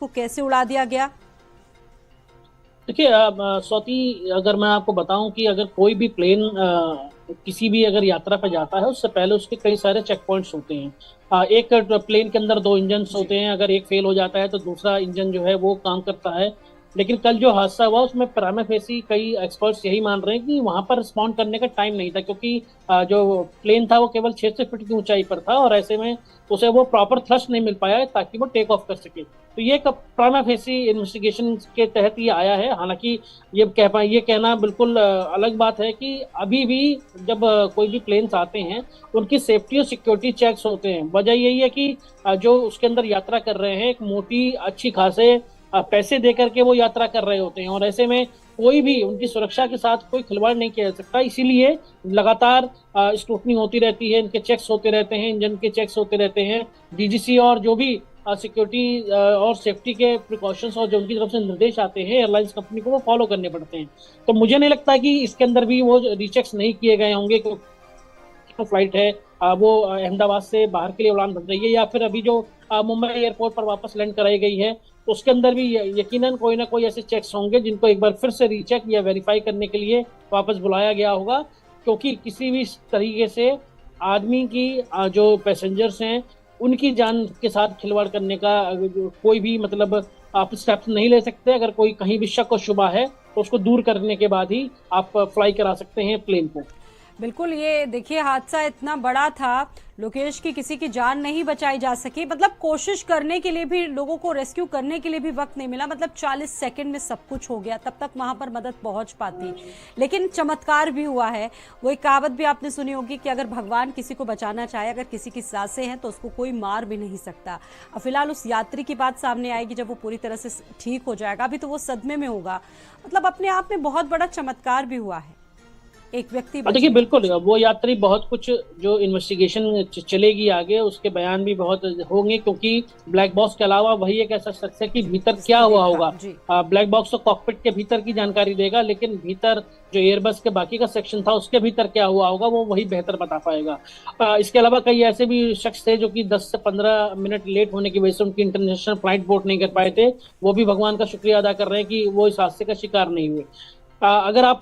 को कैसे उड़ा दिया गया? देखिए, स्वाति, अगर मैं आपको बताऊं कि अगर कोई भी प्लेन किसी भी अगर यात्रा पर जाता है उससे पहले उसके कई सारे चेक पॉइंट्स होते हैं। एक प्लेन के अंदर दो इंजन जी। होते हैं, अगर एक फेल हो जाता है तो दूसरा इंजन जो है वो काम करता है। लेकिन कल जो हादसा हुआ उसमें प्राइमा फेसी कई एक्सपर्ट्स यही मान रहे हैं कि वहां पर रिस्पॉन्ड करने का टाइम नहीं था, क्योंकि जो प्लेन था वो केवल 600 फीट की ऊंचाई पर था और ऐसे में उसे वो प्रॉपर थ्रस्ट नहीं मिल पाया ताकि वो टेक ऑफ कर सके। तो ये प्राइमा फेसी इन्वेस्टिगेशन के तहत ये आया है। हालांकि ये कहना बिल्कुल अलग बात है कि अभी भी जब कोई भी प्लेन्स आते हैं उनकी सेफ्टी और सिक्योरिटी चेक्स होते हैं। वजह यही है कि जो उसके अंदर यात्रा कर रहे हैं एक मोटी अच्छी खासे पैसे दे करके वो यात्रा कर रहे होते हैं और ऐसे में कोई भी उनकी सुरक्षा के साथ कोई खिलवाड़ नहीं किया जा सकता। इसीलिए लगातार स्क्रूटनी होती रहती है, इनके चेक्स होते रहते हैं, इंजन के चेक्स होते रहते हैं। डीजीसी और जो भी सिक्योरिटी और सेफ्टी के प्रिकॉशंस और जो उनकी तरफ से निर्देश आते हैं एयरलाइंस कंपनी को वो फॉलो करने पड़ते हैं। तो मुझे नहीं लगता कि इसके अंदर भी वो रीचेक्स नहीं किए गए होंगे, क्योंकि फ्लाइट है वो अहमदाबाद से बाहर के लिए उड़ान भर रही है या फिर अभी जो मुंबई एयरपोर्ट पर वापस लैंड कराई गई है तो उसके अंदर भी यकीनन कोई ना कोई ऐसे चेक्स होंगे जिनको एक बार फिर से रीचेक या वेरीफाई करने के लिए वापस बुलाया गया होगा। क्योंकि किसी भी तरीके से आदमी की जो पैसेंजर्स हैं उनकी जान के साथ खिलवाड़ करने का कोई भी मतलब आप स्टेप्स नहीं ले सकते। अगर कोई कहीं भी शक और शुबा है तो उसको दूर करने के बाद ही आप फ्लाई करा सकते हैं प्लेन को। बिल्कुल, ये देखिए हादसा इतना बड़ा था लोकेश की किसी की जान नहीं बचाई जा सकी। मतलब कोशिश करने के लिए भी, लोगों को रेस्क्यू करने के लिए भी वक्त नहीं मिला। मतलब 40 सेकंड में सब कुछ हो गया, तब तक वहां पर मदद पहुंच पाती। लेकिन चमत्कार भी हुआ है। वो एक कहावत भी आपने सुनी होगी कि अगर भगवान किसी को बचाना चाहे, अगर किसी की सांसें हैं तो उसको कोई मार भी नहीं सकता। अब फिलहाल उस यात्री की बात सामने आएगी जब वो पूरी तरह से ठीक हो जाएगा, अभी तो वो सदमे में होगा। मतलब अपने आप में बहुत बड़ा चमत्कार भी हुआ है, एक व्यक्ति बच देखिए, गया। बिल्कुल वो यात्री बहुत कुछ जो इन्वेस्टिगेशन चलेगी आगे उसके बयान भी बहुत होंगे, क्योंकि ब्लैक बॉक्स के अलावा वही एक ऐसा शख्स है कि भीतर क्या जिसने हुआ देखा होगा। जी। ब्लैक बॉक्स तो कॉकपिट के भीतर की जानकारी देगा, लेकिन भीतर जो एयरबस के बाकी का सेक्शन था उसके भीतर क्या हुआ होगा वो वही बेहतर बता पाएगा। इसके अलावा कई ऐसे भी शख्स थे जो कि 10 से 15 मिनट लेट होने की वजह से उनकी इंटरनेशनल फ्लाइट बोर्ड नहीं कर पाए जी। थे। वो भी भगवान का शुक्रिया अदा कर रहे हैं कि वो इस हादसे का शिकार नहीं हुए। अगर आप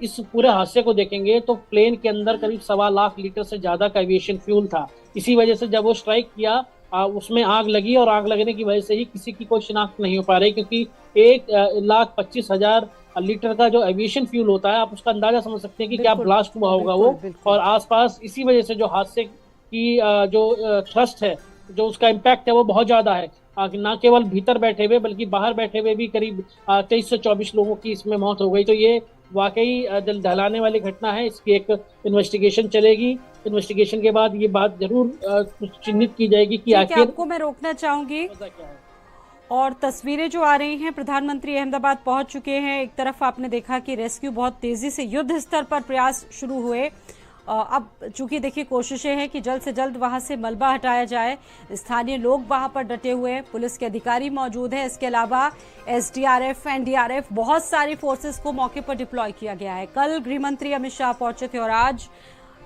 इस पूरे हादसे को देखेंगे तो प्लेन के अंदर करीब 1.25 लाख लीटर से ज्यादा का एविएशन फ्यूल था। इसी वजह से जब वो स्ट्राइक किया उसमें आग लगी और आग लगने की वजह से ही किसी की कोई शिनाख्त नहीं हो पा रही, क्योंकि 1,25,000 लीटर का जो एविएशन फ्यूल होता है आप उसका अंदाजा समझ सकते हैं कि क्या बिल्कुल ब्लास्ट हुआ होगा बिल्कुल वो। बिल्कुल। और आसपास इसी वजह से जो हादसे की जो थ्रस्ट है, जो उसका इम्पैक्ट है वो बहुत ज्यादा है। ना केवल भीतर बैठे हुए बल्कि बाहर बैठे हुए भी करीब 23 से 24 लोगों की इसमें मौत हो गई। तो ये वाकई दिल दहलाने वाली घटना है। इसकी एक इन्वेस्टिगेशन चलेगी। इन्वेस्टिगेशन के बाद ये बात जरूर चिन्हित की जाएगी कि ठीक है, आखिर आपको मैं रोकना चाहूंगी। वजह क्या है। और तस्वीरें जो आ रही हैं, प्रधानमंत्री अहमदाबाद पहुंच चुके हैं। एक तरफ आपने देखा कि रेस्क्यू बहुत तेजी से युद्ध स्तर पर प्रयास शुरू हुए। अब चूंकि देखिए कोशिशें हैं कि जल्द से जल्द वहां से मलबा हटाया जाए। स्थानीय लोग वहां पर डटे हुए हैं, पुलिस के अधिकारी मौजूद हैं। इसके अलावा एसडीआरएफ, एनडीआरएफ, बहुत सारी फोर्सेस को मौके पर डिप्लॉय किया गया है। कल गृह मंत्री अमित शाह पहुंचे थे और आज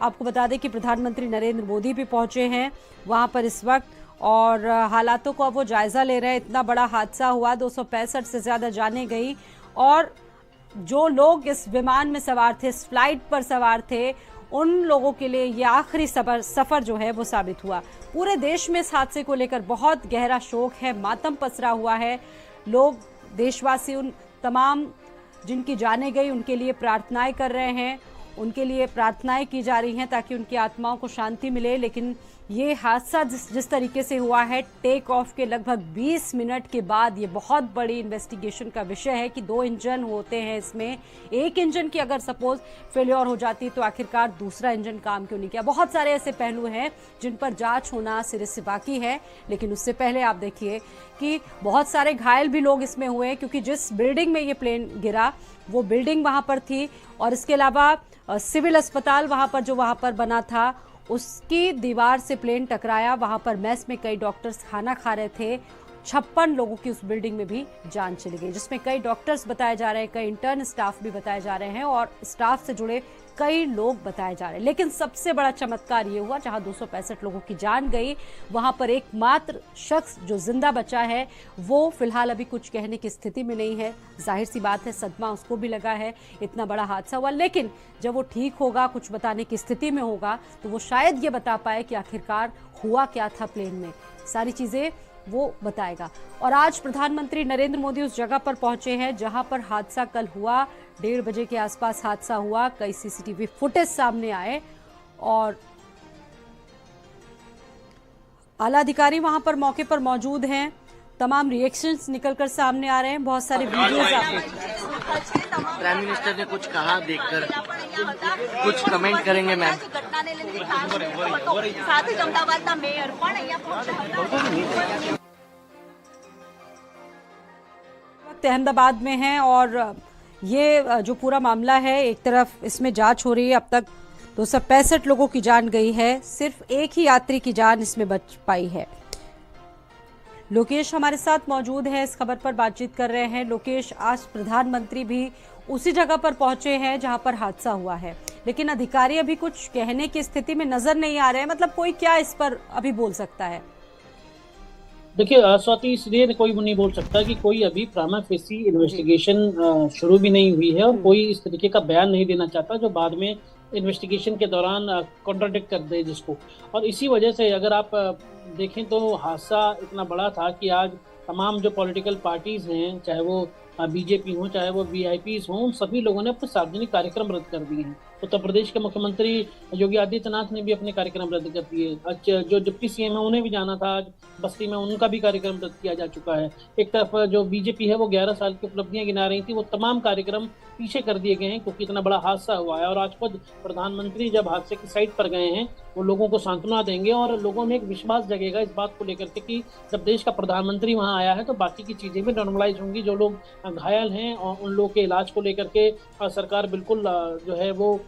आपको बता दें कि प्रधानमंत्री नरेंद्र मोदी भी पहुंचे हैं वहां पर इस वक्त, और हालातों को अब वो जायजा ले रहे हैं। इतना बड़ा हादसा हुआ, 265 से ज्यादा जाने गई, और जो लोग इस विमान में सवार थे, इस फ्लाइट पर सवार थे, उन लोगों के लिए ये आखिरी सफर जो है वो साबित हुआ। पूरे देश में इस हादसे को लेकर बहुत गहरा शोक है, मातम पसरा हुआ है। लोग, देशवासी उन तमाम जिनकी जाने गई उनके लिए प्रार्थनाएं कर रहे हैं, उनके लिए प्रार्थनाएं की जा रही हैं ताकि उनकी आत्माओं को शांति मिले। लेकिन ये हादसा जिस तरीके से हुआ है, टेक ऑफ के लगभग 20 मिनट के बाद, ये बहुत बड़ी इन्वेस्टिगेशन का विषय है कि 2 इंजन होते हैं इसमें। एक इंजन की अगर सपोज फेल्योर हो जाती तो आखिरकार दूसरा इंजन काम क्यों नहीं किया। बहुत सारे ऐसे पहलू हैं जिन पर जांच होना सिरे से बाकी है। लेकिन उससे पहले आप देखिए कि बहुत सारे घायल भी लोग इसमें हुए, क्योंकि जिस बिल्डिंग में ये प्लेन गिरा वो बिल्डिंग वहां पर थी, और इसके अलावा सिविल अस्पताल वहां पर जो वहां पर बना था उसकी दीवार से प्लेन टकराया। वहां पर मेस में कई डॉक्टर्स खाना खा रहे थे 56 लोगों की उस बिल्डिंग में भी जान चली गई, जिसमें कई डॉक्टर्स बताए जा रहे हैं, कई इंटर्न स्टाफ भी बताए जा रहे हैं और स्टाफ से जुड़े कई लोग बताए जा रहे हैं। लेकिन सबसे बड़ा चमत्कार ये हुआ, जहां 265 लोगों की जान गई, वहां पर एकमात्र शख्स जो जिंदा बचा है वो फिलहाल अभी कुछ कहने की स्थिति में नहीं है। जाहिर सी बात है, सदमा उसको भी लगा है, इतना बड़ा हादसा हुआ, लेकिन जब वो ठीक होगा, कुछ बताने की स्थिति में होगा, तो वो शायद ये बता पाए कि आखिरकार हुआ क्या था प्लेन में। सारी चीजें वो बताएगा। और आज प्रधानमंत्री नरेंद्र मोदी उस जगह पर पहुंचे हैं जहां पर हादसा कल हुआ। 1:30 बजे के आसपास हादसा हुआ। कई सीसीटीवी फुटेज सामने आए और आला अधिकारी वहां पर मौके पर मौजूद हैं। तमाम रिएक्शंस निकलकर सामने आ रहे हैं। बहुत सारे वीडियोज प्राइम मिनिस्टर ने कुछ कहा देखकर, कुछ कमेंट करेंगे मैम? वक्त अहमदाबाद में हैं और ये जो पूरा मामला है, एक तरफ इसमें जांच हो रही है। अब तक 265 लोगों की जान गई है, सिर्फ एक ही यात्री की जान इसमें बच पाई है। लोकेश हमारे साथ मौजूद है, इस खबर पर बातचीत कर रहे हैं। लोकेश, आज प्रधानमंत्री भी उसी जगह पर पहुंचे हैं जहां पर हादसा हुआ है, लेकिन अधिकारी अभी कुछ कहने की स्थिति में नजर नहीं आ रहे हैं। मतलब कोई क्या इस पर अभी बोल सकता है? देखिए स्वाति, इसलिए कोई नहीं बोल सकता कि कोई अभी प्राइमा फेसी इन्वेस्टिगेशन शुरू भी नहीं हुई है और कोई इस तरीके का बयान नहीं देना चाहता जो बाद में इन्वेस्टिगेशन के दौरान कॉन्ट्राडिक्ट कर दे जिसको। और इसी वजह से अगर आप देखें तो हादसा इतना बड़ा था कि आज तमाम जो पॉलिटिकल पार्टीज हैं, चाहे वो बीजेपी हो, चाहे वो वीआईपीज हों, उन सभी लोगों ने अपने सार्वजनिक कार्यक्रम रद्द कर दिए हैं। उत्तर प्रदेश के मुख्यमंत्री योगी आदित्यनाथ ने भी अपने कार्यक्रम रद्द कर दिए। आज जो डिप्टी सीएम है उन्हें भी जाना था, आज बस्ती में उनका भी कार्यक्रम रद्द किया जा चुका है। एक तरफ जो बीजेपी है वो 11 साल की उपलब्धियां गिना रही थी, वो तमाम कार्यक्रम पीछे कर दिए गए हैं क्योंकि इतना बड़ा हादसा हुआ है। और आज खुद प्रधानमंत्री जब हादसे की साइट पर गए हैं, वो लोगों को सांत्वना देंगे और लोगों में एक विश्वास जगेगा इस बात को लेकर के कि जब देश का प्रधानमंत्री वहां आया है तो बाकी की चीजें भी नॉर्मलाइज होंगी। जो लोग घायल हैं और उन लोगों के इलाज को लेकर के सरकार बिल्कुल जो है वो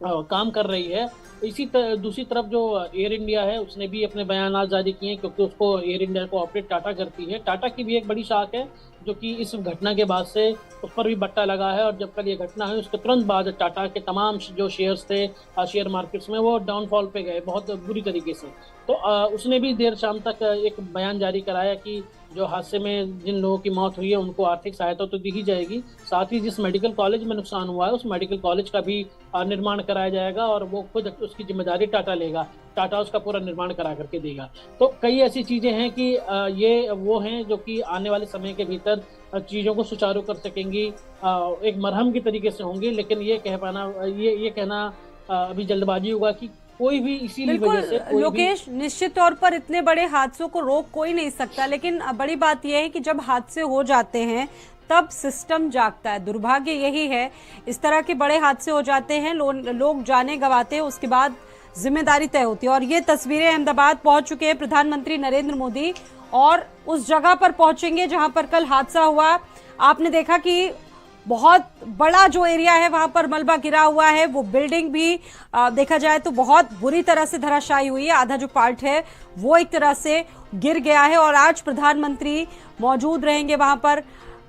काम कर रही है। दूसरी तरफ जो एयर इंडिया है उसने भी अपने बयान जारी किए हैं क्योंकि उसको एयर इंडिया को ऑपरेट टाटा करती है। टाटा की भी एक बड़ी शाख है जो कि इस घटना के बाद से उस पर भी बट्टा लगा है और जब कल ये घटना है उसके तुरंत बाद टाटा के तमाम जो शेयर्स थे शेयर मार्केट्स में वो डाउनफॉल पे गए बहुत बुरी तरीके से। तो उसने भी देर शाम तक एक बयान जारी कराया कि जो हादसे में जिन लोगों की मौत हुई है उनको आर्थिक सहायता तो दी ही जाएगी, साथ ही जिस मेडिकल कॉलेज में नुकसान हुआ है उस मेडिकल कॉलेज का भी निर्माण कराया जाएगा और वो खुद उसकी जिम्मेदारी टाटा लेगा। टाटा उसका पूरा निर्माण करा करके देगा। तो कई ऐसी चीजें हैं कि ये वो हैं जो कि आने वाले समय के भीतर चीजों को सुचारू कर सकेंगी, एक मरहम की तरीके से होंगी। लेकिन ये कहना अभी जल्दबाजी होगा कि कोई भी इसीलिए वजह से लोकेश, निश्चित तौर पर इतने बड़े हादसों को रोक कोई नहीं सकता, लेकिन बड़ी बात यह है कि जब हादसे हो जाते हैं तब सिस्टम जागता है। दुर्भाग्य यही है, इस तरह के बड़े हादसे हो जाते हैं, लोग जाने गंवाते हैं, उसके बाद जिम्मेदारी तय होती है। और ये तस्वीरें अहमदाबाद पहुंच चुके हैं प्रधानमंत्री नरेंद्र मोदी और उस जगह पर पहुंचेंगे जहां पर कल हादसा हुआ। आपने देखा कि बहुत बड़ा जो एरिया है वहां पर मलबा गिरा हुआ है, वो बिल्डिंग भी देखा जाए तो बहुत बुरी तरह से धराशायी हुई है। आधा जो पार्ट है वो एक तरह से गिर गया है और आज प्रधानमंत्री मौजूद रहेंगे, वहां पर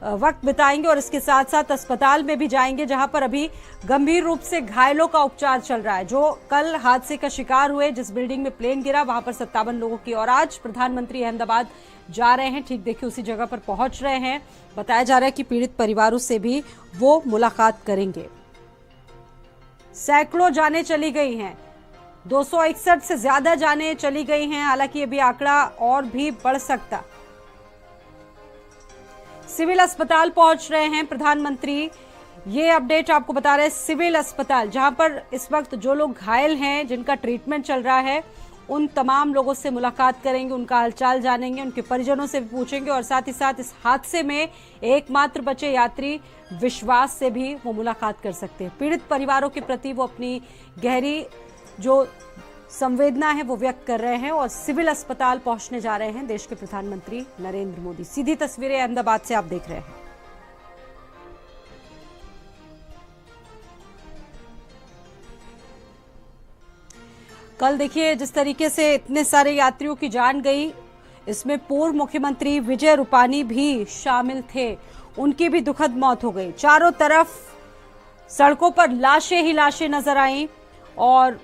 वक्त बिताएंगे और इसके साथ साथ अस्पताल में भी जाएंगे जहां पर अभी गंभीर रूप से घायलों का उपचार चल रहा है, जो कल हादसे का शिकार हुए। जिस बिल्डिंग में प्लेन गिरा वहां पर 57 लोगों की। और आज प्रधानमंत्री अहमदाबाद जा रहे हैं, ठीक देखिए उसी जगह पर पहुंच रहे हैं। बताया जा रहा है कि पीड़ित परिवारों से भी वो मुलाकात करेंगे। सैकड़ों जानें चली गई हैं, 261 से ज्यादा जानें चली गई हैं। हालांकि ये भी आंकड़ा और भी बढ़ सकता। सिविल अस्पताल पहुंच रहे हैं प्रधानमंत्री। ये अपडेट आपको बता रहे हैं सिविल अस्पताल, जहां पर इस वक्त जो लोग घायल हैं, जिनका ट्रीटमेंट चल रहा है, उन तमाम लोगों से मुलाकात करेंगे, उनका हालचाल जानेंगे, उनके परिजनों से भी पूछेंगे और साथ ही साथ इस हादसे में एकमात्र बचे यात्री विश्वास से भी वो मुलाकात कर सकते हैं। पीड़ित परिवारों के प्रति वो अपनी गहरी जो संवेदना है वो व्यक्त कर रहे हैं और सिविल अस्पताल पहुंचने जा रहे हैं देश के प्रधानमंत्री नरेंद्र मोदी। सीधी तस्वीरें अहमदाबाद से आप देख रहे हैं। कल देखिए जिस तरीके से इतने सारे यात्रियों की जान गई, इसमें पूर्व मुख्यमंत्री विजय रूपानी भी शामिल थे, उनकी भी दुखद मौत हो गई। चारों तरफ सड़कों पर लाशें ही लाशें नजर आईं और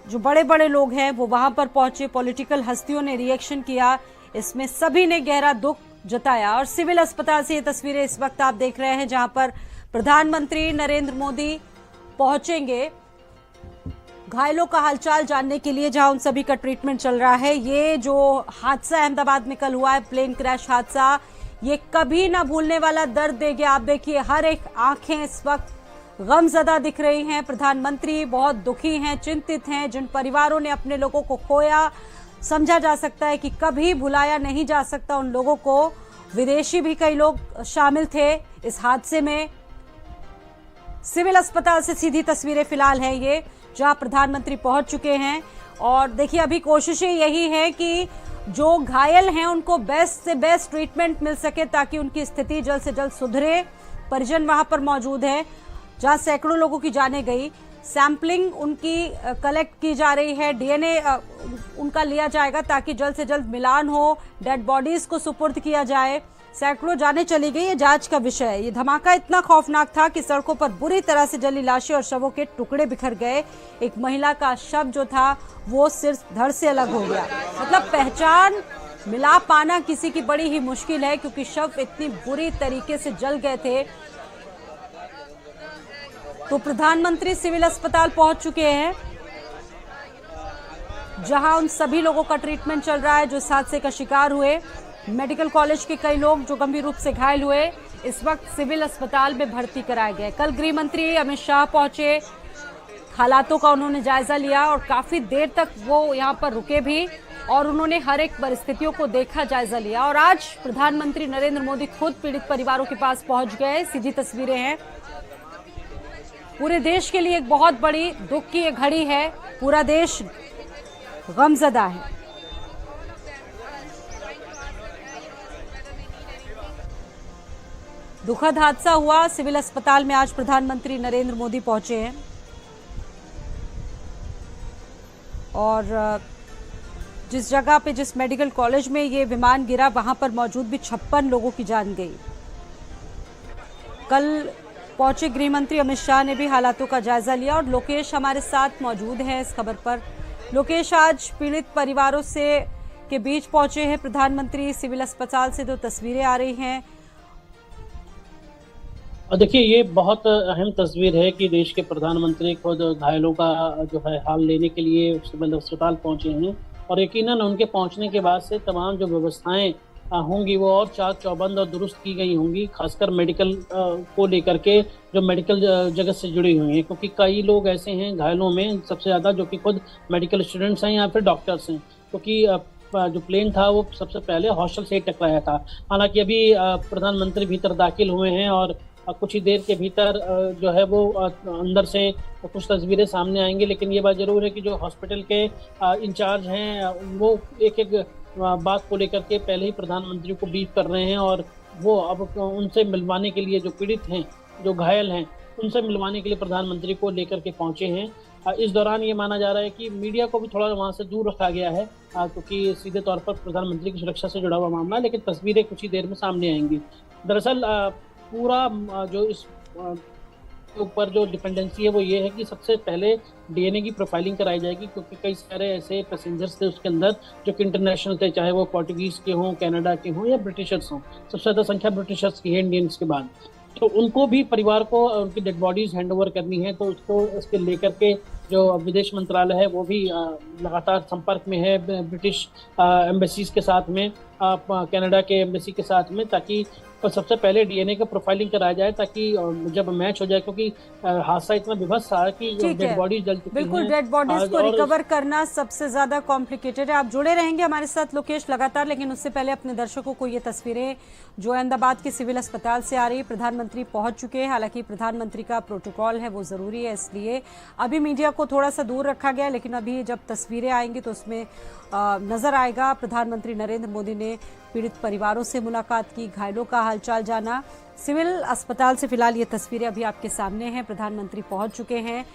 जो बड़े बड़े लोग हैं वो वहां पर पहुंचे, पॉलिटिकल हस्तियों ने रिएक्शन किया, इसमें सभी ने गहरा दुख जताया। और सिविल अस्पताल से ये तस्वीरें इस वक्त आप देख रहे हैं जहां पर प्रधानमंत्री नरेंद्र मोदी पहुंचेंगे घायलों का हालचाल जानने के लिए, जहां उन सभी का ट्रीटमेंट चल रहा है। ये जो हादसा अहमदाबाद में कल हुआ है, प्लेन क्रैश हादसा, ये कभी ना भूलने वाला दर्द दे गया। आप देखिए हर एक आंखें इस वक्त गमजदा दिख रही हैं। प्रधानमंत्री बहुत दुखी हैं, चिंतित हैं। जिन परिवारों ने अपने लोगों को खोया, समझा जा सकता है कि कभी भुलाया नहीं जा सकता उन लोगों को। विदेशी भी कई लोग शामिल थे इस हादसे में। सिविल अस्पताल से सीधी तस्वीरें फिलहाल है ये, जहां प्रधानमंत्री पहुंच चुके हैं। और देखिए अभी कोशिशें यही है कि जो घायल हैं उनको बेस्ट से बेस्ट ट्रीटमेंट मिल सके ताकि उनकी स्थिति जल्द से जल्द सुधरे। परिजन वहां पर मौजूद है जहां सैकड़ों लोगों की जानें गई। सैंपलिंग उनकी कलेक्ट की जा रही है, डीएनए उनका लिया जाएगा ताकि जल्द से जल्द मिलान हो, डेड बॉडीज को सुपुर्द किया जाए। सैकड़ों जानें चली गई, ये जांच का विषय है। ये धमाका इतना खौफनाक था कि सड़कों पर बुरी तरह से जली लाशें और शवों के टुकड़े बिखर गए। एक महिला का शव जो था वो सिर धड़ से अलग हो गया। मतलब पहचान मिला पाना किसी की बड़ी ही मुश्किल है क्योंकि शव इतनी बुरी तरीके से जल गए थे। तो प्रधानमंत्री सिविल अस्पताल पहुंच चुके हैं जहां उन सभी लोगों का ट्रीटमेंट चल रहा है जो इस हादसे का शिकार हुए। मेडिकल कॉलेज के कई लोग जो गंभीर रूप से घायल हुए इस वक्त सिविल अस्पताल में भर्ती कराए गए। कल गृह मंत्री अमित शाह पहुंचे, हालातों का उन्होंने जायजा लिया और काफी देर तक वो यहां पर रुके भी और उन्होंने हर एक परिस्थितियों को देखा, जायजा लिया। और आज प्रधानमंत्री नरेंद्र मोदी खुद पीड़ित परिवारों के पास पहुंच गए। सीधी तस्वीरें हैं। पूरे देश के लिए एक बहुत बड़ी दुख की ये घड़ी है, पूरा देश गमजदा है। दुखद हादसा हुआ, सिविल अस्पताल में आज प्रधानमंत्री नरेंद्र मोदी पहुंचे हैं और जिस जगह पे, जिस मेडिकल कॉलेज में ये विमान गिरा वहां पर मौजूद भी 56 लोगों की जान गई। कल पहुंचे गृह मंत्री अमित शाह ने भी हालातों का जायजा लिया और लोकेश हमारे साथ मौजूद है इस खबर पर। लोकेश, आज पीड़ित परिवारों से के बीच पहुंचे हैं प्रधानमंत्री सिविल अस्पताल से, जो तस्वीरें आ रही हैं। देखिए ये बहुत अहम तस्वीर है कि देश के प्रधानमंत्री खुद घायलों का जो है हाल लेने के लिए सिविल अस्पताल पहुंचे हैं और यकीनन उनके पहुंचने के बाद से तमाम जो व्यवस्थाएं होंगी वो और चाक चौबंद और दुरुस्त की गई होंगी, खासकर मेडिकल को लेकर के जो मेडिकल जगत से जुड़ी हुई हैं, क्योंकि कई लोग ऐसे हैं घायलों में सबसे ज़्यादा जो कि खुद मेडिकल स्टूडेंट्स हैं या फिर डॉक्टर्स हैं, क्योंकि जो प्लेन था वो सबसे पहले हॉस्टल से ही टकराया था। हालांकि अभी प्रधानमंत्री भीतर दाखिल हुए हैं और कुछ ही देर के भीतर जो है वो अंदर से कुछ तस्वीरें सामने आएंगी, लेकिन ये बात जरूर है कि जो हॉस्पिटल के इंचार्ज हैं वो एक एक बात को लेकर के पहले ही प्रधानमंत्री को ब्रीफ कर रहे हैं और वो अब उनसे मिलवाने के लिए, जो पीड़ित हैं, जो घायल हैं, उनसे मिलवाने के लिए प्रधानमंत्री को लेकर के पहुंचे हैं। इस दौरान ये माना जा रहा है कि मीडिया को भी थोड़ा वहां से दूर रखा गया है क्योंकि सीधे तौर पर प्रधानमंत्री की सुरक्षा से जुड़ा हुआ मामला है, लेकिन तस्वीरें कुछ ही देर में सामने आएंगी। दरअसल पूरा जो इस ऊपर जो डिपेंडेंसी है वो ये है कि सबसे पहले डीएनए की प्रोफाइलिंग कराई जाएगी, क्योंकि कई सारे ऐसे पैसेंजर्स थे उसके अंदर जो कि इंटरनेशनल थे, चाहे वो पोर्टुगीज के हों, कनाडा के हों या ब्रिटिशर्स हों। सबसे ज़्यादा संख्या ब्रिटिशर्स की है इंडियंस के बाद। तो उनको भी परिवार को उनकी डेड बॉडीज हैंड ओवर करनी है, तो उसको इसके लेकर के जो विदेश मंत्रालय है वो भी लगातार संपर्क में है ब्रिटिश एम्बेसीज के साथ में, कनाडा के एम्बेसी के साथ में, ताकि तो सबसे पहले डीएनए का प्रोफाइलिंग कराया जाए ताकि जब मैच हो जाए, क्योंकि हादसा इतना विभत्स था कि डेड बॉडीज जल चुकी हैं। बिल्कुल, डेड बॉडीज को रिकवर करना सबसे ज्यादा कॉम्प्लिकेटेड है। आप जुड़े रहेंगे हमारे साथ लोकेश लगातार, लेकिन उससे पहले अपने दर्शकों को ये तस्वीरें जो अहमदाबाद के सिविल अस्पताल से आ रही है, प्रधानमंत्री पहुंच चुके हैं। हालांकि प्रधानमंत्री का प्रोटोकॉल है वो जरूरी है, इसलिए अभी मीडिया को थोड़ा सा दूर रखा गया, लेकिन अभी जब तस्वीरें आएंगी तो उसमें नजर आएगा प्रधानमंत्री नरेंद्र मोदी ने पीड़ित परिवारों से मुलाकात की, घायलों का हालचाल जाना। सिविल अस्पताल से फिलहाल ये तस्वीरें अभी आपके सामने हैं। प्रधानमंत्री पहुंच चुके हैं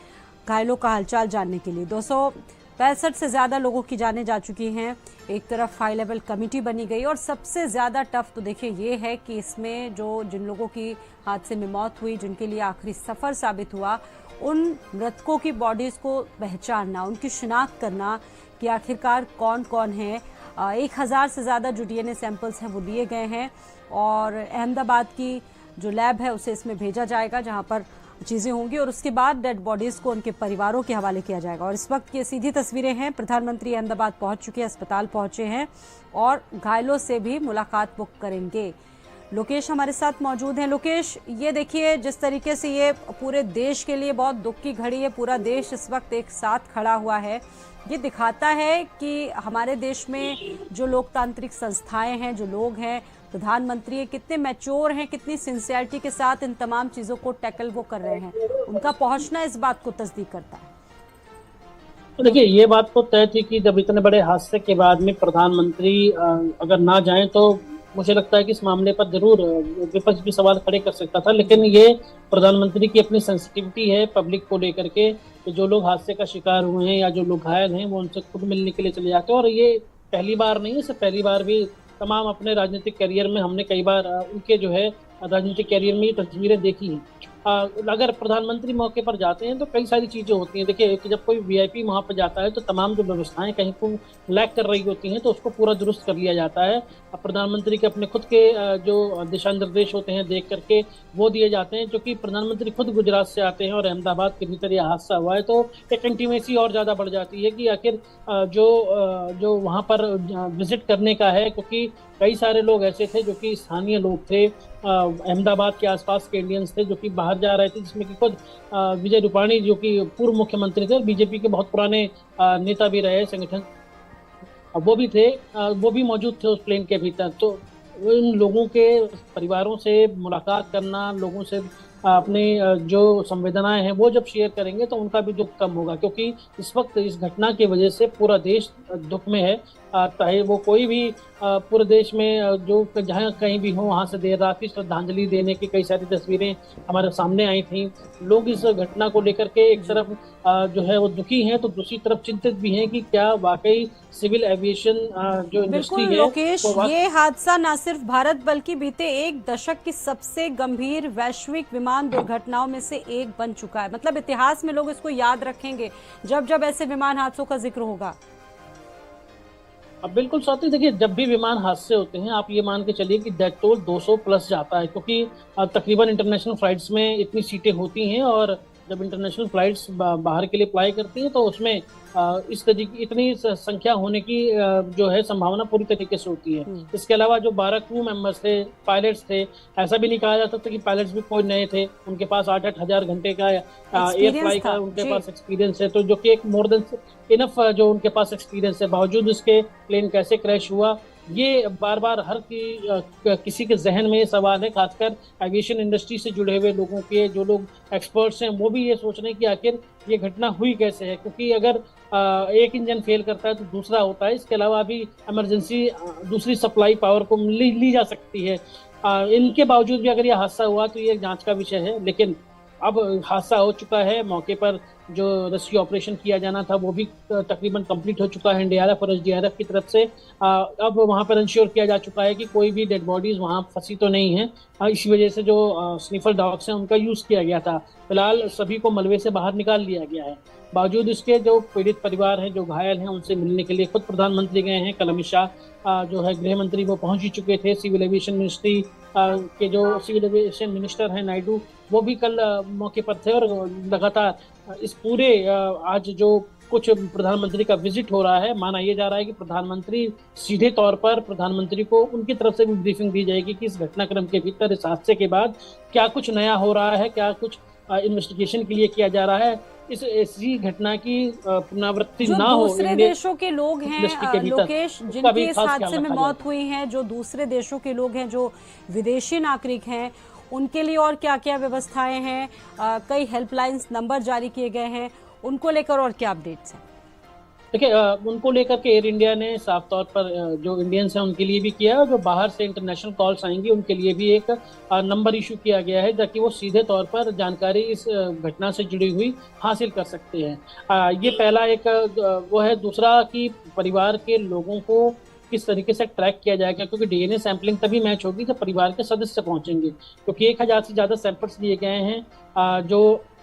घायलों का हालचाल जानने के लिए। 200 65 से ज़्यादा लोगों की जानें जा चुकी हैं। एक तरफ हाई लेवल कमेटी बनी गई और सबसे ज़्यादा टफ तो देखिए ये है कि इसमें जिन लोगों की हादसे में मौत हुई, जिनके लिए आखिरी सफ़र साबित हुआ, उन मृतकों की बॉडीज़ को पहचानना, उनकी शिनाख्त करना कि आखिरकार कौन कौन है। 1000 से ज़्यादा जो DNA सैंपल्स हैं वो लिए गए हैं और अहमदाबाद की जो लैब है उसे इसमें भेजा जाएगा जहां पर चीज़ें होंगी और उसके बाद डेड बॉडीज़ को उनके परिवारों के हवाले किया जाएगा। और इस वक्त ये सीधी तस्वीरें हैं, प्रधानमंत्री अहमदाबाद पहुंच चुके हैं, अस्पताल पहुंचे हैं और घायलों से भी मुलाकात वो करेंगे। लोकेश हमारे साथ मौजूद हैं। लोकेश, ये देखिए जिस तरीके से ये पूरे देश के लिए बहुत दुख की घड़ी है, पूरा देश इस वक्त एक साथ खड़ा हुआ है, ये दिखाता है कि हमारे देश में जो लोकतांत्रिक संस्थाएं हैं, जो लोग हैं, प्रधानमंत्री कितने मैच्योर हैं, कितनी सिंसियरिटी के साथ इन तमाम चीज़ों को टैकल वो कर रहे हैं। उनका पहुंचना इस बात को तस्दीक करता है। तो देखिए, ये बात तो तय थी कि जब इतने बड़े हादसे के बाद में प्रधानमंत्री अगर ना जाएं तो मुझे लगता है कि इस मामले पर जरूर विपक्ष भी सवाल खड़े कर सकता था, लेकिन ये प्रधानमंत्री की अपनी सेंसिटिविटी है पब्लिक को लेकर के, कि जो लोग हादसे का शिकार हुए हैं या जो लोग घायल हैं वो उनसे खुद मिलने के लिए चले जाते हैं। और ये पहली बार नहीं है, इससे पहली बार भी तमाम अपने राजनीतिक करियर में हमने कई बार उनके जो है राजनीतिक करियर में ये तस्वीरें देखी हैं। अगर प्रधानमंत्री मौके पर जाते हैं तो कई सारी चीज़ें होती हैं। देखिए कि जब कोई वीआईपी वहाँ पर जाता है तो तमाम जो व्यवस्थाएं कहीं को लैक कर रही होती हैं तो उसको पूरा दुरुस्त कर लिया जाता है। प्रधानमंत्री के अपने खुद के जो दिशा निर्देश होते हैं देख करके वो दिए जाते हैं, क्योंकि प्रधानमंत्री खुद गुजरात से आते हैं और अहमदाबाद के भीतर यह हादसा हुआ है तो एक इंटीमेसी और ज़्यादा बढ़ जाती है कि आखिर जो वहाँ पर विजिट करने का है, क्योंकि कई सारे लोग ऐसे थे जो कि स्थानीय लोग थे, अहमदाबाद के आसपास के इंडियंस थे जो कि बाहर जा रहे थे, जिसमें कि खुद विजय रूपाणी जो कि पूर्व मुख्यमंत्री थे और बीजेपी के बहुत पुराने नेता भी रहे संगठन, वो भी थे, वो भी मौजूद थे उस प्लेन के भीतर। तो इन लोगों के परिवारों से मुलाकात करना, लोगों से अपनी जो संवेदनाएं हैं वो जब शेयर करेंगे तो उनका भी दुख कम होगा, क्योंकि इस वक्त इस घटना की वजह से पूरा देश दुख में है। चाहे वो कोई भी पूरे देश में जो जहाँ कहीं भी हो वहाँ से देर रात की श्रद्धांजलि देने की कई सारी तस्वीरें हमारे सामने आई थी। लोग इस घटना को लेकर के एक तरफ जो है वो दुखी हैं तो दूसरी तरफ चिंतित भी हैं कि क्या वाकई सिविल एविएशन जो इंडस्ट्री है। लोकेश, ये हादसा न सिर्फ भारत बल्कि बीते एक दशक की सबसे गंभीर वैश्विक विमान दुर्घटनाओं में से एक बन चुका है। मतलब इतिहास में लोग इसको याद रखेंगे जब जब ऐसे विमान हादसों का जिक्र होगा। अब बिल्कुल स्वाति, देखिए जब भी विमान हादसे होते हैं आप ये मान के चलिए कि डेथ टोल 200 प्लस जाता है, क्योंकि तकरीबन इंटरनेशनल फ्लाइट्स में इतनी सीटें होती हैं और जब इंटरनेशनल फ्लाइट्स बाहर के लिए अप्लाई करती हैं तो उसमें इस तरीके इतनी संख्या होने की जो है संभावना पूरी तरीके से होती है। इसके अलावा जो 12 क्रू मेंबर्स थे, पायलट्स थे, ऐसा भी नहीं कहा जा सकता कि पायलट्स भी कोई नए थे, उनके पास 8-8 हजार घंटे का एयर फ्लाई का उनके पास एक्सपीरियंस है, तो जो कि एक मोर देन इनफ जो उनके पास एक्सपीरियंस है। बावजूद इसके प्लेन कैसे क्रैश हुआ, ये बार बार हर किसी के जहन में ये सवाल है, खासकर एविएशन इंडस्ट्री से जुड़े हुए लोगों के, जो लोग एक्सपर्ट्स हैं वो भी ये सोच रहे हैं कि आखिर ये घटना हुई कैसे है, क्योंकि अगर एक इंजन फेल करता है तो दूसरा होता है। इसके अलावा भी इमरजेंसी दूसरी सप्लाई पावर को ली जा सकती है। इनके बावजूद भी अगर ये हादसा हुआ तो ये जांच का विषय है, लेकिन अब हादसा हो चुका है। मौके पर जो रेस्क्यू ऑपरेशन किया जाना था वो भी तकरीबन कंप्लीट हो चुका है एनडीआरएफ और एसडीआरएफ की तरफ से। अब वहां पर इंश्योर किया जा चुका है कि कोई भी डेड बॉडीज वहां फंसी तो नहीं है। इसी वजह से जो स्निफर डॉग्स हैं उनका यूज किया गया था। फिलहाल सभी को मलबे से बाहर निकाल लिया गया है। बावजूद इसके जो पीड़ित परिवार हैं, जो घायल हैं, उनसे मिलने के लिए खुद प्रधानमंत्री गए हैं। कल अमित शाह जो है गृह मंत्री वो पहुंच ही चुके थे। सिविल एविएशन मिनिस्ट्री के जो सिविल एविएशन मिनिस्टर हैं नायडू, वो भी कल मौके पर थे और लगातार इस पूरे आज जो कुछ प्रधानमंत्री का विजिट हो रहा है, माना यह जा रहा है कि प्रधानमंत्री सीधे तौर पर प्रधानमंत्री को उनकी तरफ से भी ब्रीफिंग दी जाएगी कि इस घटनाक्रम के भीतर इस हादसे के बाद क्या कुछ नया हो रहा है, क्या कुछ इन्वेस्टिगेशन के लिए किया जा रहा है, इसी घटना की पुनरावृत्ति ना हो। दूसरे देशों के लोग हैं लोकेश, जिनकी इस हादसे में मौत हुई है, जो दूसरे देशों के लोग हैं, जो विदेशी नागरिक हैं, उनके लिए और क्या क्या व्यवस्थाएं हैं? कई हेल्पलाइंस नंबर जारी किए गए हैं, उनको लेकर और क्या अपडेट्स हैं? देखिए, उनको लेकर के एयर इंडिया ने साफ तौर पर जो इंडियंस हैं उनके लिए भी किया है, और जो बाहर से इंटरनेशनल कॉल्स आएंगी उनके लिए भी एक नंबर इशू किया गया है, ताकि वो सीधे तौर पर जानकारी इस घटना से जुड़ी हुई हासिल कर सकते हैं। ये पहला एक वो है। दूसरा कि परिवार के लोगों को किस तरीके से ट्रैक किया जाएगा, क्योंकि डीएनए सैंपलिंग तभी मैच होगी जब परिवार के सदस्य पहुंचेंगे, क्योंकि 1000 से ज्यादा सैंपल्स लिए गए हैं। जो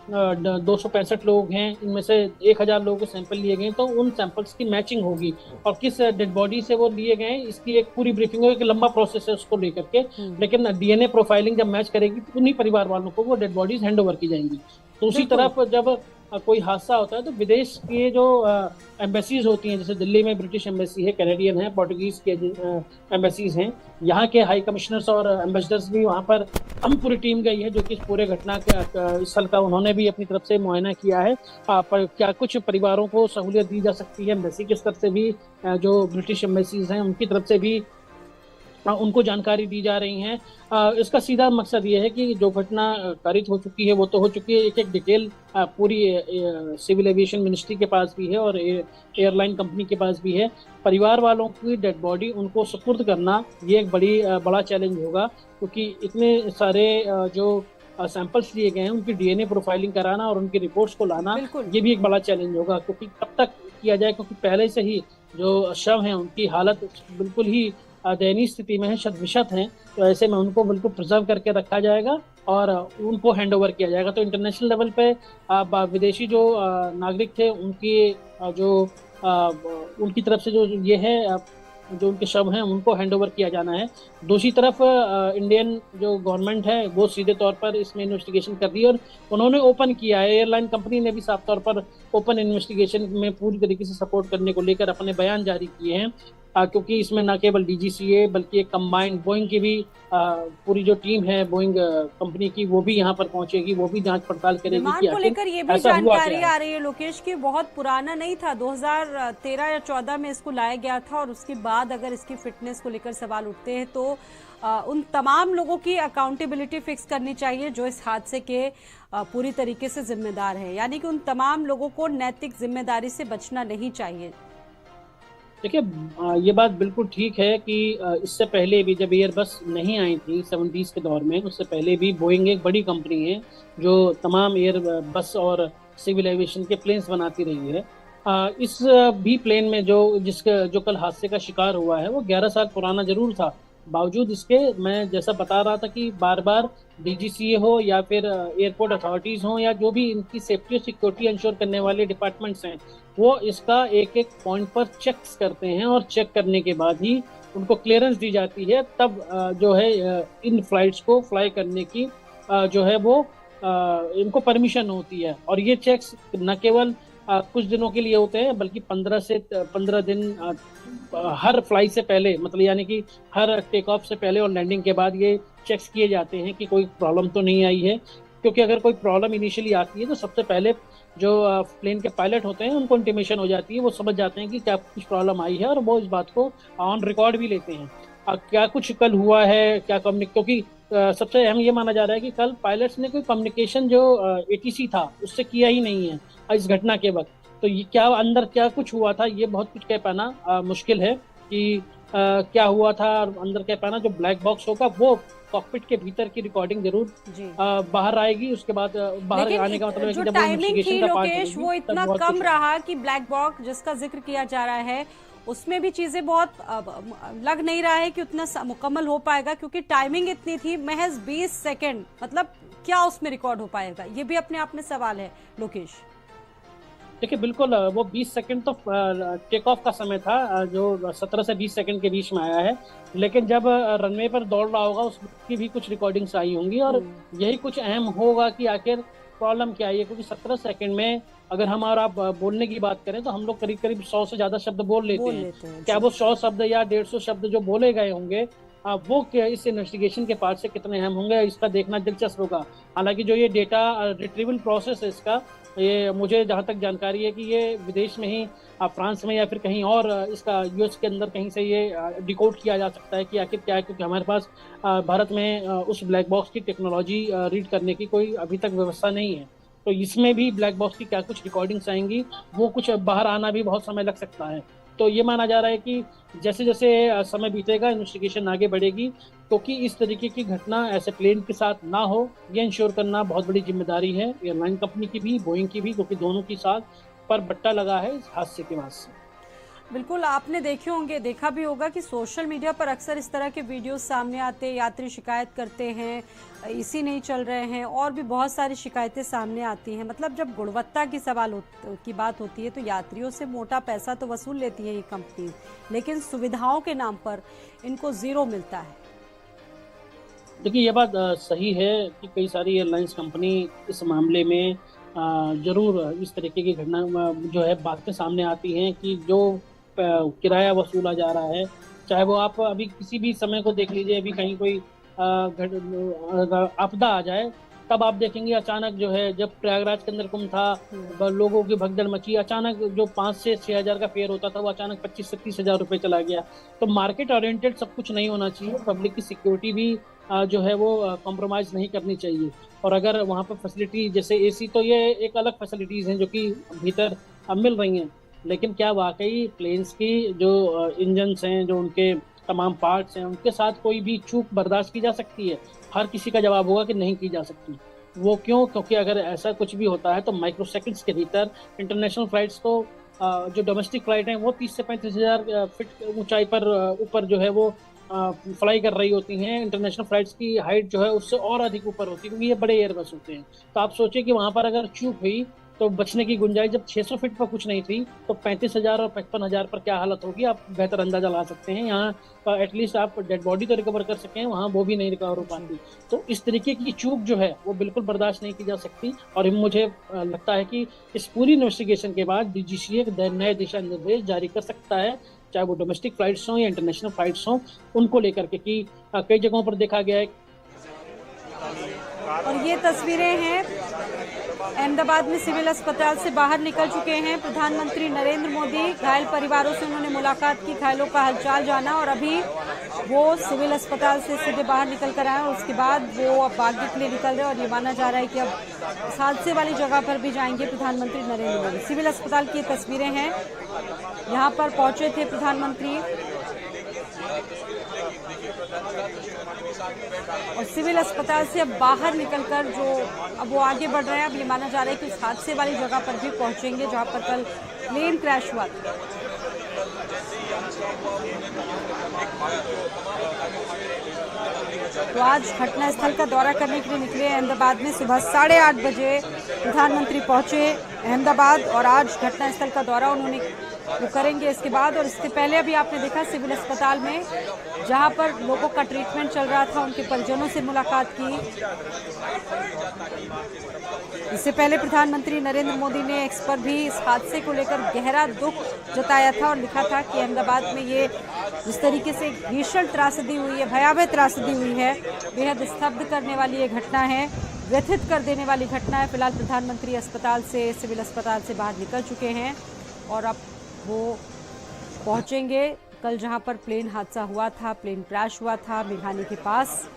265 लोग हैं, इनमें से 1000 लोगों के सैंपल लिए गए, तो उन सैंपल्स की मैचिंग होगी, और किस डेड बॉडी से वो लिए गए इसकी एक पूरी ब्रीफिंग होगी। एक लंबा प्रोसेस है उसको लेकर के, लेकिन डीएनए प्रोफाइलिंग जब मैच करेगी तो उन्हीं परिवार वालों को वो डेड बॉडीज हैंड ओवर की जाएंगी। दूसरी तरफ जब कोई हादसा होता है तो विदेश के जो एम्बेसीज होती हैं, जैसे दिल्ली में ब्रिटिश एम्बेसी है, कैनेडियन है, पोर्टुगीज के एम्बेसीज हैं, यहाँ के हाई कमिश्नर्स और एम्बेसडर्स भी वहाँ पर हम पूरी टीम गई है, जो कि इस पूरे घटना के स्थल का उन्होंने भी अपनी तरफ से मुआयना किया है। पर क्या कुछ परिवारों को सहूलियत दी जा सकती है एम्बेसी की स्तर से भी, जो ब्रिटिश एम्बेसीज हैं उनकी तरफ से भी उनको जानकारी दी जा रही है। इसका सीधा मकसद ये है कि जो घटना कारित हो चुकी है वो तो हो चुकी है, एक एक डिटेल पूरी सिविल एविएशन मिनिस्ट्री के पास भी है और एयरलाइन कंपनी के पास भी है। परिवार वालों की डेड बॉडी उनको सुपुर्द करना ये एक बड़ा चैलेंज होगा, क्योंकि इतने सारे जो सैंपल्स लिए गए हैं उनकी डीएनए प्रोफाइलिंग कराना और उनकी रिपोर्ट्स को लाना, ये भी एक बड़ा चैलेंज होगा, क्योंकि कब तक किया जाए, क्योंकि पहले से ही जो शव हैं उनकी हालत बिल्कुल ही दयनीय स्थिति में है, शत-विशत हैं। तो ऐसे में उनको बिल्कुल प्रिजर्व करके रखा जाएगा और उनको हैंड ओवर किया जाएगा। तो इंटरनेशनल लेवल पे विदेशी जो नागरिक थे उनकी उनकी तरफ से जो ये है जो उनके शव हैं उनको हैंड ओवर किया जाना है। दूसरी तरफ इंडियन जो गवर्नमेंट है वो सीधे तौर पर इसमें इन्वेस्टिगेशन कर रही है, और उन्होंने ओपन किया है। एयरलाइन कंपनी ने भी साफ तौर पर ओपन इन्वेस्टिगेशन में पूरी तरीके से सपोर्ट करने को लेकर अपने बयान जारी किए हैं, क्योंकि इसमें न केवल डीजीसीए बल्कि एक कंबाइंड बोइंग की भी पूरी जो टीम है बोइंग कंपनी की वो भी यहाँ पर पहुंचेगी, वो भी जांच पड़ताल करेगी। विमान को लेकर ये भी जानकारी आ रही है लोकेश की बहुत पुराना नहीं था, 2013 या 14 में इसको लाया गया था, और उसके बाद अगर इसकी फिटनेस को लेकर सवाल उठते हैं तो उन तमाम लोगों की अकाउंटेबिलिटी फिक्स करनी चाहिए जो इस हादसे के पूरी तरीके से जिम्मेदार है, यानी कि उन तमाम लोगों को नैतिक जिम्मेदारी से बचना नहीं चाहिए। देखिए, ये बात बिल्कुल ठीक है कि इससे पहले भी जब एयरबस नहीं आई थी 70s के दौर में, उससे पहले भी बोइंग एक बड़ी कंपनी है जो तमाम एयर बस और सिविल एविएशन के प्लेन्स बनाती रही है। इस भी प्लेन में जो कल हादसे का शिकार हुआ है वो 11 साल पुराना जरूर था, बावजूद इसके मैं जैसा बता रहा था कि बार बार डीजीसीए हो या फिर एयरपोर्ट अथॉरिटीज हो या जो भी इनकी सेफ्टी और सिक्योरिटी इंश्योर करने वाले डिपार्टमेंट्स हैं, वो इसका एक एक पॉइंट पर चेक्स करते हैं, और चेक करने के बाद ही उनको क्लियरेंस दी जाती है। तब जो है इन फ्लाइट्स को फ्लाई करने की जो है वो इनको परमिशन होती है। और ये चेक्स न केवल कुछ दिनों के लिए होते हैं, बल्कि 15 दिन हर फ्लाइट से पहले, मतलब यानी कि हर टेक ऑफ से पहले और लैंडिंग के बाद ये चेक्स किए जाते हैं कि कोई प्रॉब्लम तो नहीं आई है। क्योंकि अगर कोई प्रॉब्लम इनिशियली आती है तो सबसे पहले जो प्लेन के पायलट होते हैं उनको इंटीमेशन हो जाती है, वो समझ जाते हैं कि क्या कुछ प्रॉब्लम आई है, और वो इस बात को ऑन रिकॉर्ड भी लेते हैं। क्या कुछ कल हुआ है, क्या क्योंकि सबसे अहम ये माना जा रहा है कि कल पायलट्स ने कोई कम्युनिकेशन जो एटीसी था उससे किया ही नहीं है इस घटना के वक्त। तो ये अंदर क्या कुछ हुआ था ये बहुत कुछ कह पाना मुश्किल है कि क्या हुआ था अंदर कह पाना। जो ब्लैक बॉक्स होगा वो कॉकपिट के भीतर की रिकॉर्डिंग जरूर बाहर आएगी, उसके बाद बाहर आने का मतलब है कि जब टाइमिंग थी लोकेश वो इतना कम रहा कि ब्लैक बॉक्स जिसका जिक्र किया जा रहा है उसमें भी चीजें बहुत लग नहीं रहा है कि उतना मुकम्मल हो पाएगा, क्योंकि टाइमिंग इतनी थी, महज 20 सेकंड, मतलब क्या उसमें रिकॉर्ड हो पाएगा, ये भी अपने आप में सवाल है लोकेश। देखिए, बिल्कुल वो 20 सेकंड तो टेक ऑफ का समय था जो 17 से 20 सेकंड के बीच में आया है, लेकिन जब रनवे पर दौड़ रहा होगा उसकी भी कुछ रिकॉर्डिंग्स आई होंगी, और यही कुछ अहम होगा कि आखिर प्रॉब्लम क्या है। क्योंकि 17 सेकंड में अगर हम और आप बोलने की बात करें तो हम लोग करीब करीब 100 से ज्यादा शब्द बोल लेते हैं। क्या वो 100 शब्द या 150 शब्द जो बोले गए होंगे वो क्या इस इन्वेस्टिगेशन के पार्ट से कितने अहम होंगे, इसका देखना दिलचस्प होगा। हालांकि जो ये डेटा रिट्रीवल प्रोसेस है इसका, ये मुझे जहाँ तक जानकारी है कि ये विदेश में ही फ्रांस में या फिर कहीं और इसका यूएस के अंदर कहीं से ये डिकोड किया जा सकता है कि आखिर क्या है, क्योंकि हमारे पास भारत में उस ब्लैक बॉक्स की टेक्नोलॉजी रीड करने की कोई अभी तक व्यवस्था नहीं है। तो इसमें भी ब्लैक बॉक्स की क्या कुछ रिकॉर्डिंग्स आएंगी, वो कुछ बाहर आना भी बहुत समय लग सकता है। तो ये माना जा रहा है कि जैसे जैसे समय बीतेगा, इन्वेस्टिगेशन आगे बढ़ेगी, क्योंकि इस तरीके की घटना ऐसे प्लेन के साथ ना हो, ये इंश्योर करना बहुत बड़ी जिम्मेदारी है एयरलाइन कंपनी की भी, बोइंग की भी, क्योंकि दोनों के साथ पर बट्टा लगा है इस हादसे के बाद से। बिल्कुल, आपने देखा भी होगा कि सोशल मीडिया पर अक्सर इस तरह के वीडियो सामने आते हैं, यात्री शिकायत करते हैं, एसी नहीं चल रहे हैं, और भी बहुत सारी शिकायतें सामने आती हैं। मतलब जब गुणवत्ता की बात होती है तो यात्रियों से मोटा पैसा तो वसूल लेती है ये कंपनी, लेकिन सुविधाओं के नाम पर इनको जीरो मिलता है। देखिए, ये बात सही है कि कई सारी एयरलाइंस कंपनी इस मामले में जरूर इस तरीके की घटना जो है बातें सामने आती हैं कि जो किराया वसूला जा रहा है, चाहे वो आप अभी किसी भी समय को देख लीजिए, अभी कहीं कोई आपदा आ जाए, तब आप देखेंगे अचानक जो है, जब प्रयागराज के अंदर कुंभ था, लोगों की भगदड़ मची, अचानक जो 5 से 6 हजार का फेयर होता था वो अचानक 25 से 30 हजार रुपए चला गया। तो मार्केट ओरिएंटेड सब कुछ नहीं होना चाहिए, पब्लिक की सिक्योरिटी भी जो है वो कॉम्प्रोमाइज नहीं करनी चाहिए। और अगर वहाँ पर फैसिलिटी जैसे एसी, तो ये एक अलग फैसिलिटीज हैं जो कि भीतर मिल रही हैं, लेकिन क्या वाकई प्लेन्स की जो इंजन्स हैं, जो उनके तमाम पार्ट्स हैं, उनके साथ कोई भी चूक बर्दाश्त की जा सकती है? हर किसी का जवाब होगा कि नहीं की जा सकती। वो क्यों? क्योंकि अगर ऐसा कुछ भी होता है तो माइक्रो सेकंड्स के भीतर इंटरनेशनल फ्लाइट्स तो जो डोमेस्टिक फ्लाइट हैं वो 30 से 35 हजार फीट ऊंचाई पर ऊपर जो है वो फ्लाई कर रही होती हैं। इंटरनेशनल फ्लाइट्स की हाइट जो है उससे और अधिक ऊपर होती है, क्योंकि ये बड़े एयरबस होते हैं। तो आप सोचिए कि वहां पर अगर चूक हुई तो बचने की गुंजाइश जब 600 फीट पर कुछ नहीं थी, तो 35,000 और 55,000 पर क्या हालत होगी, आप बेहतर अंदाजा ला सकते हैं। यहाँ एटलीस्ट आप डेड बॉडी तो रिकवर कर सकें, वहाँ वो भी नहीं रिकवर हो पाती। तो इस तरीके की चूक जो है वो बिल्कुल बर्दाश्त नहीं की जा सकती। और मुझे लगता है कि इस पूरी इन्वेस्टिगेशन के बाद डीजीसीए नए दिशा निर्देश जारी कर सकता है, चाहे वो डोमेस्टिक फ्लाइट्स हों या इंटरनेशनल फ्लाइट्स हों, उनको लेकर के कि कई जगहों पर देखा गया है। और ये तस्वीरें हैं अहमदाबाद में सिविल अस्पताल से बाहर निकल चुके हैं प्रधानमंत्री नरेंद्र मोदी। घायल परिवारों से उन्होंने मुलाकात की, घायलों का हालचाल जाना, और अभी वो सिविल अस्पताल से सीधे बाहर निकल कर आए और उसके बाद वो अब आगे के लिए निकल रहे हैं। और ये माना जा रहा है कि अब इस हादसे वाली जगह पर भी जाएंगे प्रधानमंत्री नरेंद्र मोदी। सिविल अस्पताल की तस्वीरें हैं, यहाँ पर पहुंचे थे प्रधानमंत्री और सिविल अस्पताल से अब बाहर निकलकर जो अब वो आगे बढ़ रहे हैं। अब ये माना जा रहा है कि उस हादसे वाली जगह पर भी पहुंचेंगे जहां पर कल प्लेन क्रैश हुआ था। तो आज घटनास्थल का दौरा करने के लिए निकले अहमदाबाद में। सुबह 8:30 बजे प्रधानमंत्री पहुंचे अहमदाबाद और आज घटनास्थल का दौरा उन्होंने वो करेंगे इसके बाद। और इससे पहले अभी आपने देखा सिविल अस्पताल में जहां पर लोगों का ट्रीटमेंट चल रहा था, उनके परिजनों से मुलाकात की। इससे पहले प्रधानमंत्री नरेंद्र मोदी ने एक्स पर भी इस हादसे को लेकर गहरा दुख जताया था और लिखा था कि अहमदाबाद में ये जिस तरीके से भीषण त्रासदी हुई है, भयावह त्रासदी हुई है, बेहद स्तब्ध करने वाली ये घटना है, व्यथित कर देने वाली घटना है। फिलहाल प्रधानमंत्री अस्पताल से, सिविल अस्पताल से बाहर निकल चुके हैं और अब वो पहुंचेंगे कल जहां पर प्लेन हादसा हुआ था, प्लेन क्रैश हुआ था मेघानी के पास।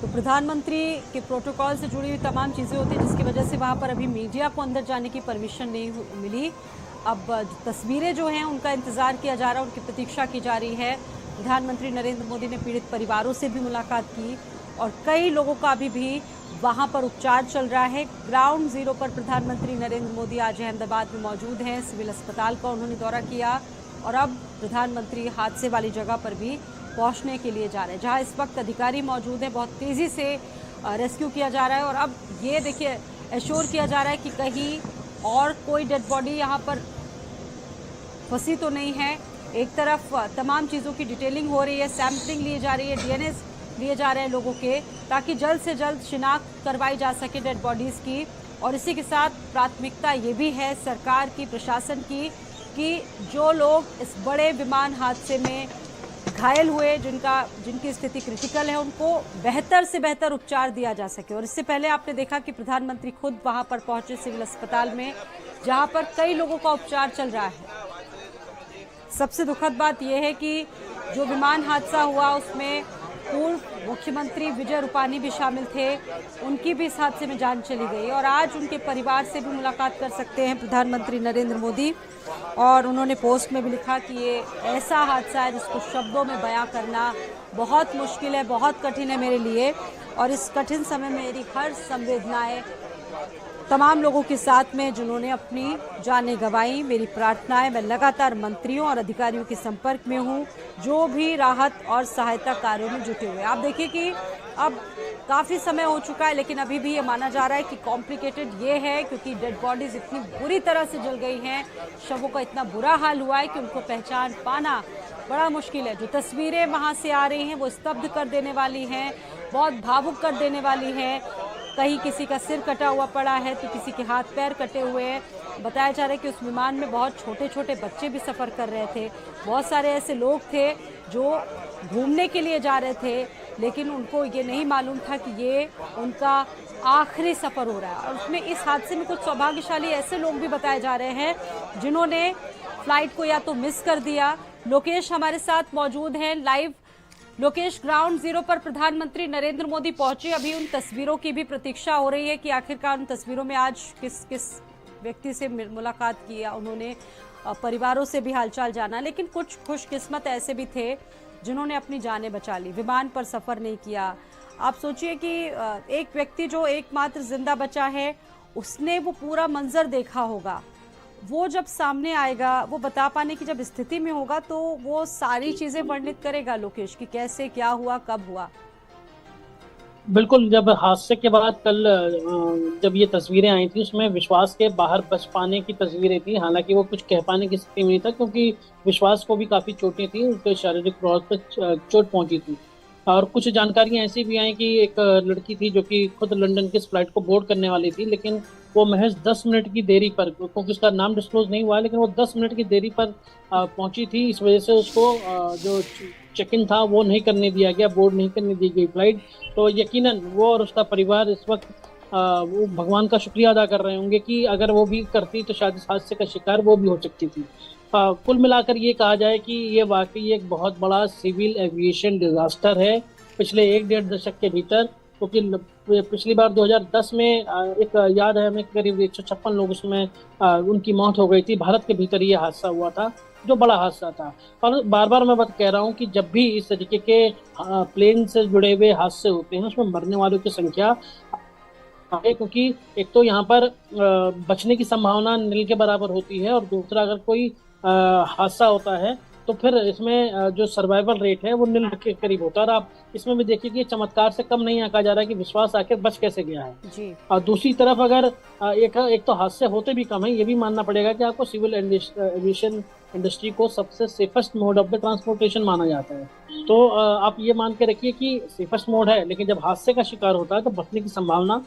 तो प्रधानमंत्री के प्रोटोकॉल से जुड़ी हुई तमाम चीजें होती हैं, जिसकी वजह से वहां पर अभी मीडिया को अंदर जाने की परमिशन नहीं मिली। अब तस्वीरें जो हैं उनका इंतजार किया जा रहा है, उनकी प्रतीक्षा की जा रही है। प्रधानमंत्री नरेंद्र मोदी ने पीड़ित परिवारों से भी मुलाकात की और कई लोगों का अभी भी वहां पर उपचार चल रहा है। ग्राउंड जीरो पर प्रधानमंत्री नरेंद्र मोदी आज अहमदाबाद में मौजूद हैं। सिविल अस्पताल का उन्होंने दौरा किया और अब प्रधानमंत्री हादसे वाली जगह पर भी पहुंचने के लिए जा रहे हैं, जहां इस वक्त अधिकारी मौजूद हैं। बहुत तेज़ी से रेस्क्यू किया जा रहा है और अब ये देखिए एश्योर किया जा रहा है कि कहीं और कोई डेड बॉडी यहाँ पर फंसी तो नहीं है। एक तरफ तमाम चीज़ों की डिटेलिंग हो रही है, सैंपलिंग ली जा रही है, डीएनए लिए जा रहे हैं लोगों के, ताकि जल्द से जल्द शिनाख्त करवाई जा सके डेड बॉडीज़ की। और इसी के साथ प्राथमिकता ये भी है सरकार की, प्रशासन की, कि जो लोग इस बड़े विमान हादसे में घायल हुए, जिनकी स्थिति क्रिटिकल है, उनको बेहतर से बेहतर उपचार दिया जा सके। और इससे पहले आपने देखा कि प्रधानमंत्री खुद वहां पर पहुंचे सिविल अस्पताल में, जहां पर कई लोगों का उपचार चल रहा है। सबसे दुखद बात यह है कि जो विमान हादसा हुआ उसमें पूर्व मुख्यमंत्री विजय रूपानी भी शामिल थे, उनकी भी इस हादसे में जान चली गई और आज उनके परिवार से भी मुलाकात कर सकते हैं प्रधानमंत्री नरेंद्र मोदी। और उन्होंने पोस्ट में भी लिखा कि ये ऐसा हादसा है जिसको शब्दों में बयां करना बहुत मुश्किल है, बहुत कठिन है मेरे लिए, और इस कठिन समय में मेरी हर संवेदनाएं तमाम लोगों के साथ में जिन्होंने अपनी जानें गंवाई। मेरी प्रार्थनाएं, मैं लगातार मंत्रियों और अधिकारियों के संपर्क में हूं जो भी राहत और सहायता कार्यों में जुटे हुए। आप देखिए कि अब काफ़ी समय हो चुका है लेकिन अभी भी ये माना जा रहा है कि कॉम्प्लिकेटेड ये है क्योंकि डेड बॉडीज इतनी बुरी तरह से जल गई हैं, शवों का इतना बुरा हाल हुआ है कि उनको पहचान पाना बड़ा मुश्किल है। जो तस्वीरें वहाँ से आ रही हैं वो स्तब्ध कर देने वाली हैं, बहुत भावुक कर देने वाली हैं। कहीं किसी का सिर कटा हुआ पड़ा है तो किसी के हाथ पैर कटे हुए हैं। बताया जा रहा है कि उस विमान में बहुत छोटे छोटे बच्चे भी सफ़र कर रहे थे, बहुत सारे ऐसे लोग थे जो घूमने के लिए जा रहे थे लेकिन उनको ये नहीं मालूम था कि ये उनका आखिरी सफ़र हो रहा है। और उसमें इस हादसे में कुछ सौभाग्यशाली ऐसे लोग भी बताए जा रहे हैं जिन्होंने फ्लाइट को या तो मिस कर दिया। लोकेश हमारे साथ मौजूद हैं लाइव। लोकेश, ग्राउंड जीरो पर प्रधानमंत्री नरेंद्र मोदी पहुंचे, अभी उन तस्वीरों की भी प्रतीक्षा हो रही है कि आखिरकार उन तस्वीरों में आज किस किस व्यक्ति से मुलाकात की, उन्होंने परिवारों से भी हालचाल जाना। लेकिन कुछ खुशकिस्मत ऐसे भी थे जिन्होंने अपनी जानें बचा ली, विमान पर सफ़र नहीं किया। आप सोचिए कि एक व्यक्ति जो एकमात्र जिंदा बचा है उसने वो पूरा मंजर देखा होगा, वो जब सामने आएगा, वो बता पाने की जब स्थिति में होगा तो वो सारी चीजें वर्णित करेगा लोकेश कि कैसे, क्या हुआ, कब हुआ। बिल्कुल, जब हादसे के बाद कल जब ये तस्वीरें आई थी उसमें विश्वास के बाहर बच पाने की तस्वीरें थी। हालांकि वो कुछ कह पाने की स्थिति में नहीं था क्योंकि विश्वास को भी काफी चोटें थी, उनके शारीरिक तौर पर चोट पहुंची थी। और कुछ जानकारियां ऐसी भी आई कि एक लड़की थी जो कि खुद लंदन की फ्लाइट को बोर्ड करने वाली थी, लेकिन वो महज 10 मिनट की देरी पर, क्योंकि उसका नाम डिस्क्लोज नहीं हुआ है, लेकिन वो 10 मिनट की देरी पर पहुंची थी। इस वजह से उसको जो चेक इन था वो नहीं करने दिया गया, बोर्ड नहीं करने दी गई फ्लाइट। तो यकीनन वो और उसका परिवार इस वक्त वो भगवान का शुक्रिया अदा कर रहे होंगे कि अगर वो भी करती तो शायद इस हादसे का शिकार वो भी हो सकती थी। कुल मिलाकर ये कहा जाए कि ये वाकई एक बहुत बड़ा सिविल एविएशन डिजास्टर है पिछले 1-1.5 दशक के भीतर, क्योंकि पिछली बार 2010 में एक याद है हमें करीब 156 लोग उसमें उनकी मौत हो गई थी। भारत के भीतर ये हादसा हुआ था जो बड़ा हादसा था। और बार बार मैं बात कह रहा हूँ कि जब भी इस तरीके के प्लेन से जुड़े हुए हादसे होते हैं उसमें मरने वालों की संख्या, क्योंकि एक तो यहाँ पर बचने की संभावना नील के बराबर होती है और दूसरा अगर कोई हादसा होता है तो फिर इसमें जो सर्वाइवल रेट है वो नील के करीब होता है। और आप इसमें भी देखिए कि चमत्कार से कम नहीं आंका जा रहा है कि विश्वास आखिर बच कैसे गया है जी। और दूसरी तरफ अगर एक तो हादसे होते भी कम है, ये भी मानना पड़ेगा कि आपको सिविल एविएशन इंडस्ट्री को सबसे safest mode of the transportation माना जाता है। तो आप ये मान के रखिए कि सेफेस्ट मोड है, लेकिन जब हादसे का शिकार होता है तो बचने की संभावना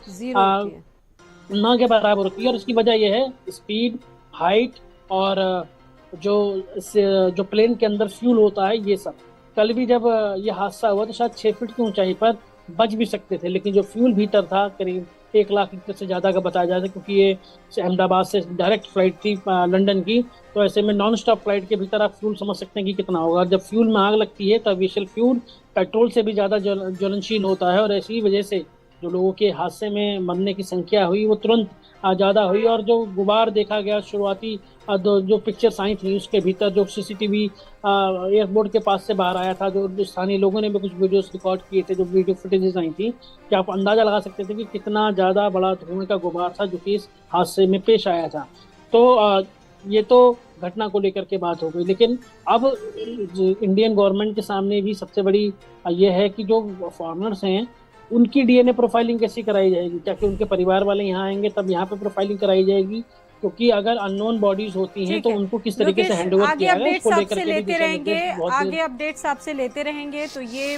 न के बराबर होती है। और इसकी वजह यह है स्पीड, हाइट और जो प्लेन के अंदर फ्यूल होता है, ये सब। कल भी जब ये हादसा हुआ तो शायद 6 फीट की ऊंचाई पर बच भी सकते थे, लेकिन जो फ्यूल भीतर था करीब 1 लाख लीटर से ज़्यादा का बताया जाता है, क्योंकि ये अहमदाबाद से डायरेक्ट फ्लाइट थी लंदन की। तो ऐसे में नॉन स्टॉप फ्लाइट के भीतर आप फ्यूल समझ सकते हैं कि कितना होगा। जब फ्यूल में आग लगती है तो एविएशन फ्यूल पेट्रोल से भी ज़्यादा ज्वलनशील होता है और ऐसी वजह से जो लोगों के हादसे में मरने की संख्या हुई वो तुरंत ज़्यादा हुई। और जो गुबार देखा गया शुरुआती जो पिक्चर्स आई थी उसके भीतर जो सीसीटीवी एयरपोर्ट के पास से बाहर आया था, जो स्थानीय लोगों ने भी कुछ वीडियोस रिकॉर्ड किए थे, जो वीडियो फुटेजेस आई थी, कि आप अंदाजा लगा सकते थे कि कितना ज़्यादा बड़ा धुएं का गुबार था जो कि इस हादसे में पेश आया था। तो ये तो घटना को लेकर के बात हो गई, लेकिन अब इंडियन गवर्नमेंट के सामने भी सबसे बड़ी ये है कि जो फॉरेनर्स हैं उनकी डीएनए प्रोफाइलिंग कैसी कराई जाएगी, क्या कि उनके परिवार वाले यहाँ आएंगे तब यहाँ पे प्रोफाइलिंग कराई जाएगी, क्योंकि अगर अननोन बॉडीज होती हैं तो उनको किस तरीके से हैंडओवर किया जाएगा उसको लेकर के भी आगे अपडेट्स आपसे लेते रहेंगे। तो ये